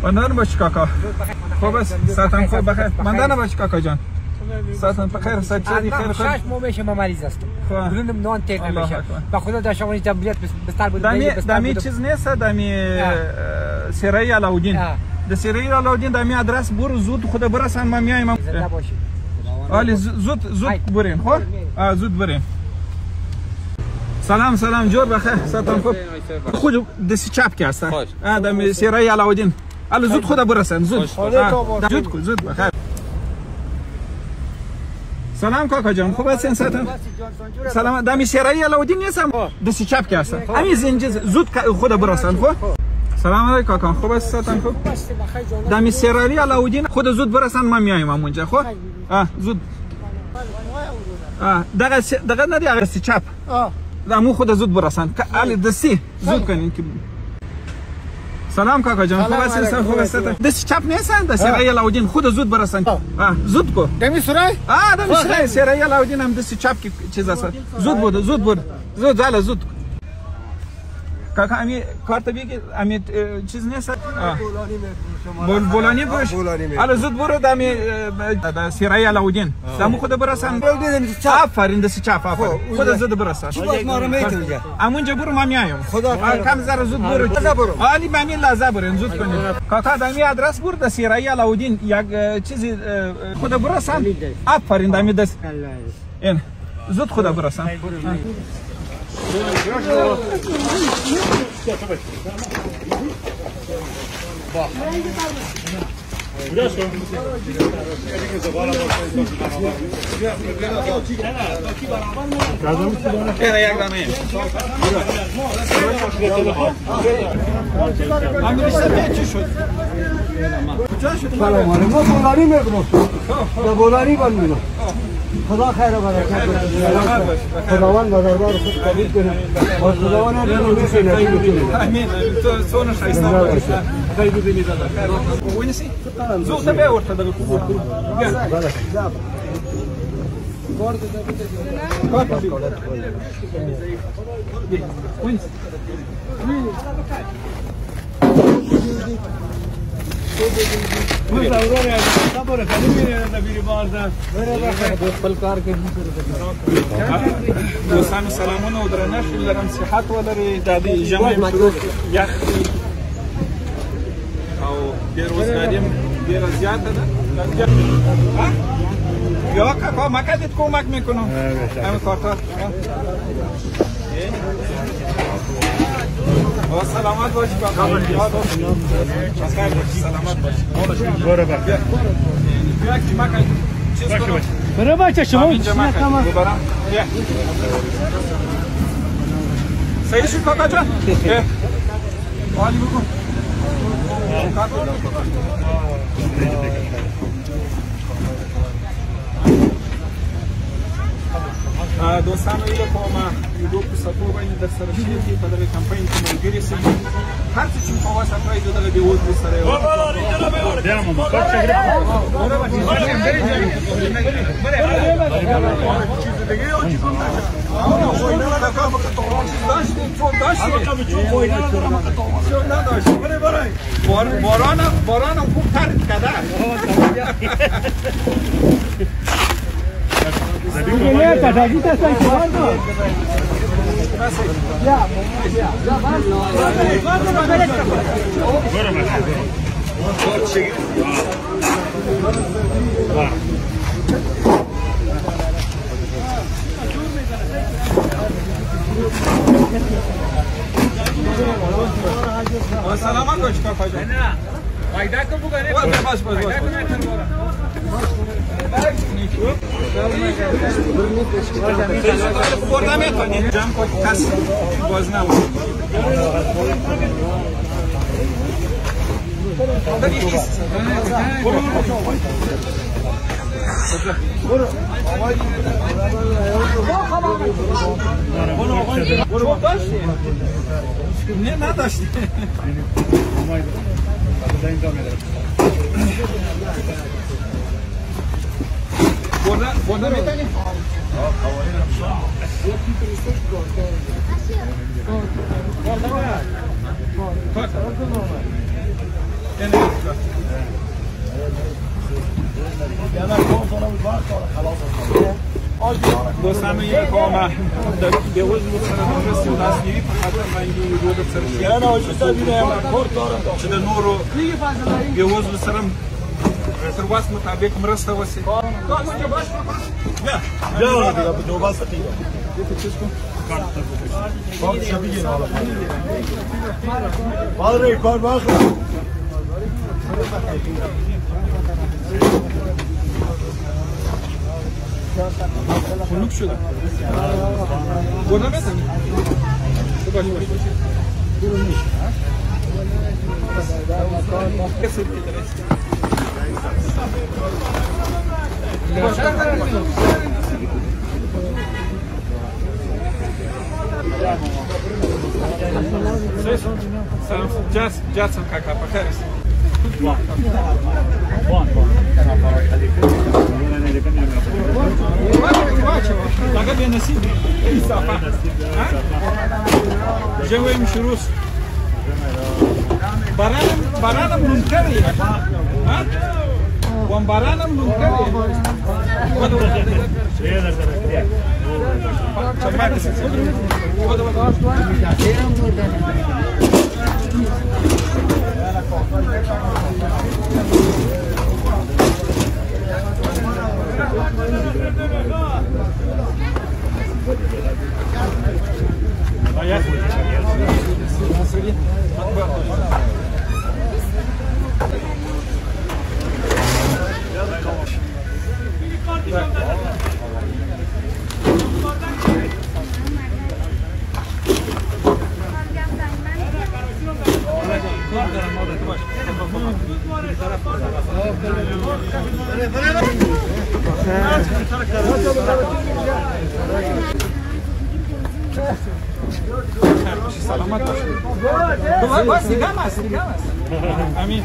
بندان باش کاکا. خوب است. ساعتم خوب بخیر. بندان باش کاکا جان. ساعتم بخیر. ساعت خیر خود. 6 ماه میشه ما مریض هستم. گلوم نان تیک نمیشه. به خدا داشتم تبلیغات بستر بود. دمی چیز نیست دمی سرای علاودین. د سرای علاودین دمی آدرس برو زود خود برسن ما میایم. زنده باشی. آلی زود برین خب؟ زود برین. سلام جور بخیر. ساعتم خوب. خود دست چپ که هست. دمی سرای علاودین. آلی زود خود برسن زود. زود بخیر. سلام کاکا جان خوب هستین ساعتم؟ سلام دمی سرای علاودین نیستم دست چپ که هست. همین زنجیر زود خود برسن خب؟ سلام علیکم کاکا خوب است ساعتم خوب؟ دمی سرای علاودین خود زود برسن ما میایم اونجا خب؟ زود. دقیقه ندی دست چپ. دمو خود زود برسن. علی دستی زود کنین که سلام کاکا جان خوب هستین خوب است دست چپ نیستن دست سرای علاودین خود زود برسن. زود کو دمی سرای؟ دمی سرای سرای علاودین هم دست چپ کی چیز است. زود بود زود کاکا امی کارت بگی امی چیز نیست. بولانی باش. حالا زود برو دمی سرای علاودین. دمو خود برسن. آفرین دست چپ آفرین. خود زود برسن. چی باز ما رو میتونی؟ امونجا برو ما میایم. خدا کم زر زود برو. علی مامی لازم برین زود کنید. کاکا دمی آدرس برو سرای علاودین یک چیزی خود برسن. آفرین دمی دست. این زود خود برسن. خدا خیر و برکت بده. خداوند مددگار خود قبول کنه. و خداوند هر چیزی میشه نصیب کنه. امین. تو سون خیسته باش. خیر بودی دادا. خیر. وینسی؟ زود به ورته دغه کو. بله. دوستان سلامونه و درنښت لرم صحت ولري د دې جمع یخ او بیروزګاری ډیره زیاته ده یا کاکا ما کدیت کمک میکنم همه کارتا سلامت باشی کاکا سلامت باشی برو بخیر برو بچه شما صحیح شد کاکا جان حالی بکن دوستانو ایله کوم یو په سپو باندې د سره شي چې په دغه کمپاین کې ملګری سي هر څه چې په واسه راځي دغه دی وځ سره یو بیا مو مکر څنګه باران خوب ترک کرده سلامت باش کاکا جان وایدا کو بگره باش خوردم میکنید جمع کنید کس باز نبود برو داشتی؟ نه نداشتی برده میتونی؟ دوستانو یک کامه به وجود سر رسید دستگیری فقط منجوی بود سر نه اوجی سابیره کار دارم چې د نورو به وجود سره تر واس مطابق مرسته وسی یا دیگه به دوباره ستیره باید شبیه نالا باید کار باید خنک شده گرنه بزنی تو باش سلام جاتسم کاکا بخیر است لقد يا نسيم جوي مشروس بارانم منكري ها وان بارانم منكري سلامت باش باش نگاه است امین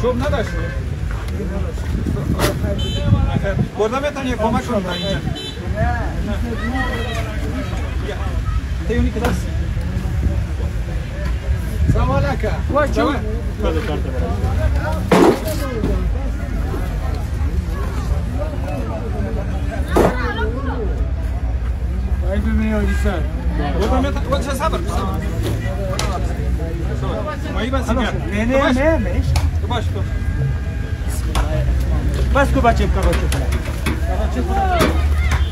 چوب نداشت برده بتن یک کمک کنم اینجا تیونی که دست سلام علیکم وای چوب Ayıp mı oysa? O da sabır. Ayıp asıl. Ne? Baş. Baş ko bachep ka bachep.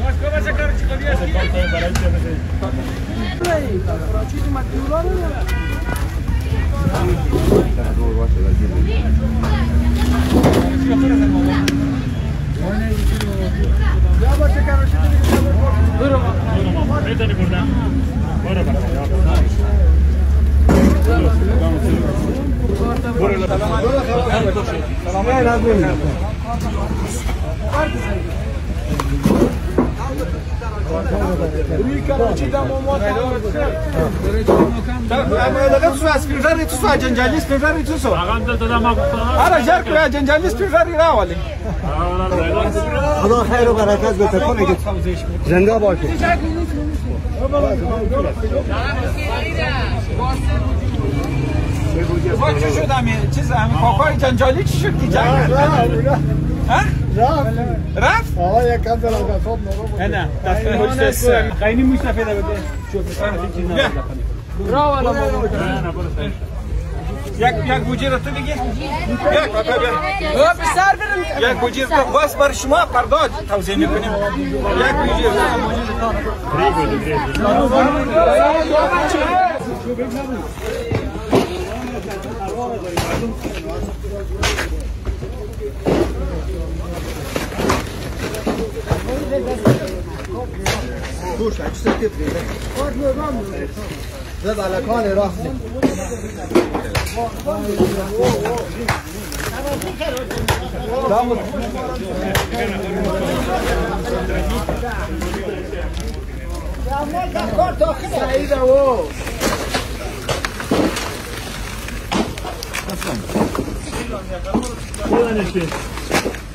Baş ko bachep kar çıkabiliyor. Çiğ matlular mı? Ya bachep kar Buyurun. Beytani burada. Buyurun. Buyurun. Selam. خدا خیر و برکت بده کنه زنده باشه وای چی شد چیز کاکای جنجالی چی شد که جنگ رفت؟ آقا یک کم دلم دستاب نرو نه دفعه هشت خیلی مستفیده بده برو یک بوجه رو تو بگی؟ یک کاکا بیا بسر برم یک بوجه رو باز بر شما پرداد توضیح میکنیم یک بوجه Puxa, isso aqui é primeiro. Pode levar, meu. Leva lá com ele, ó. Vamos. Saída, ô.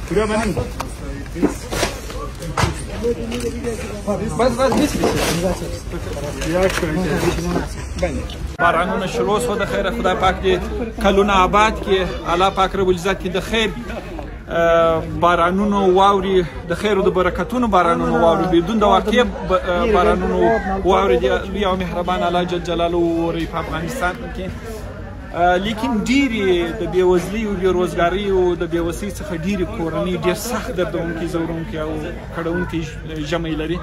Buraya benim. بس بارانونه شروع شو د خیره خدای پاک دې کلونه آباد کړي الله پاک رب العزت دې د خیر بارانونو واوري د خیر او د برکتونو بارانونو واوري بدون د واقع بارانونو واوري دې یو مهربان الله جل جلاله وري په افغانستان کې لیکن ډیری د بیوزلي او بیروزګاري او د بیوسۍ څخه ډیری کورنۍ ډیر سخت دردونکي زورونکي او کړهونکي جمعي لري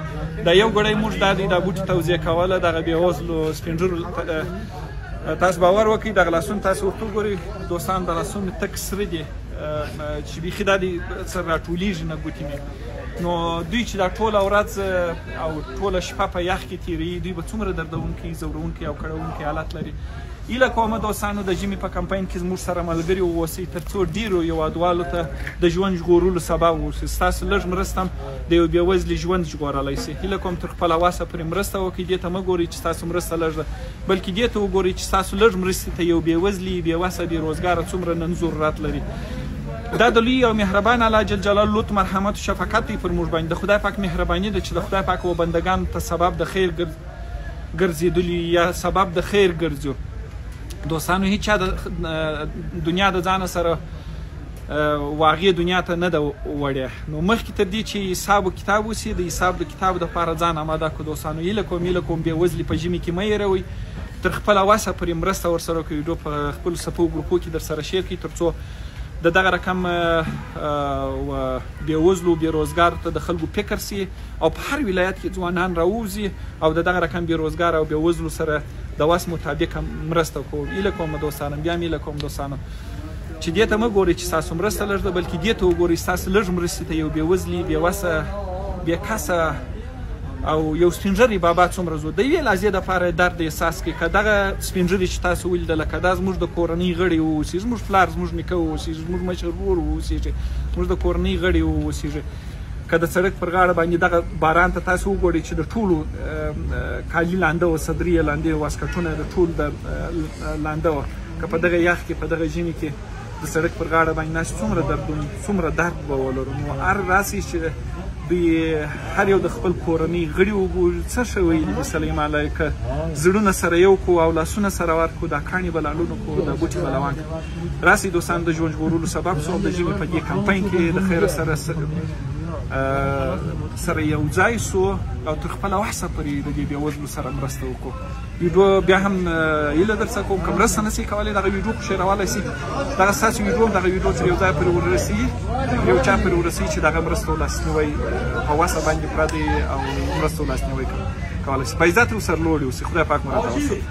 دا یو غړی موږ د بوټي توزیع کوله دغه بیوزلو سپینږیرو تاسو باور وکړئ دغه لاسونه تاسو ورته ګورئ دوستان د لاسونو تک سره دي چې بیخي دا سره راټولیږي نه ګوتې مې نو دوی چې دا ټوله ورځ او ټوله شپه په یخ کې تېروي دوی به څومره دردونکي زورونکي او کړهونکي حالت لري ایله کومه دوستانو د ژمي په کمپاین کې زموږ سره ملګري واوسئ تر څو ډیرو هیوادوالو ته د ژوند ژغورلو سبب واوسئ ستاسو لږ مرسته هم د یو بېوزلي ژوند ژغورلی شي هیله کوم تر خپله وسه پورې مرسته وکړئ دې ته مه ګورئ چې ستاسو مرسته لږ ده بلکې دې ته وګورئ چې ستاسو لږ مرستې ته یو بېوزلي بېوسه بېروزګاره څومره نن ضرورت لري دا د لوی او مهربان الله جل جلاله لطف مرحمت او شفقت دی پر موږ باندې د خدای پاک مهرباني ده چې د خدای پاک و بندګانو ته سبب د خیر ګرځېدلي یا سبب د خیر ګرځو دوستانو هیچا د دنیا د ځانه سره واقعي دنیا ته نه ده وړې نو مخکې تر دې چې حساب و کتاب وسي د حساب د کتاب دپاره ځان اماده کړو دوستانو هیله کوم بېوزلي په ژمي کې مه هېروئ تر خپله وسه پورې مرسته ورسره وکړئ ویډیو په خپلو څپو ګروپو کې در سره شیر کړئ تر څو د دغه رقم بېوزلو بېروزګارو ته د خلکو فکر سي او په هر ولایت کې ځوانان راووځي او د دغه رقم بېروزګار او بېوزلو سره د وس مطابق مرسته کوو هیله کوم دوستانو بیا مې هیله کوم دوستانو چې دې ته مه ګورئ چې ستاسو مرسته لږ ده بلکې دې ته وګورئ ستاسو لږ مرستې ته یو بېوزلي بېوسه بېکسه او یو سپینږیری بابا څومره زو د یوې لحظې دپاره درد احساس کړي که دغه سپینږیري چې تاسو ولیدله که دا زموږ د کورنۍ غړي واوسي زموږ پلار زموږ نیکه واوسېږي زموږ مشر ورور واوسېږي زموږ د کورنۍ غړي واوسېږي که د سړک پر غاړه باندې دغه باران ته تاسو وګورئ چې د ټولو کالي لانده وه صدري یې لاندې وه واسکټونه د ټول د لانده وه که په دغه یخ کې په دغه ژمي کې د سړک پر غاړه باندې ناست څومره درد به ولرو نو هر راسي چې دوی هر یو د خپل کورنۍ غړي وګوري څه ښه ویلي دي سلیم علیه که زړونه سره یو کړو او لاسونه سره ورکړو دا کاڼي به لالونه کړو دا بوټي به روان کړو راسئ دوستان د ژوند ژغورلو سبب شو د ژمي په دې کمپاین کې د خیره سره یو ځای سو او تر خپله وحسه پورې د دې بېوزلو سره مرسته وکړو ویډیو بیا هم هیله در څخه کوم که مرسته نه شي کولی دغه ویډیو خو شیرولی شي دغه ستاسو ویډیو هم دغه ویډیو سره یو ځای پورې ورسوي یو چا پورې ورسوي چې دغه مرستو لاسنیوی په وسه باندې پوره دی او مرستو لاسنیوی کولی شي په عزت ورسره لوړ اوسئ خدای پاک مو راته وساتي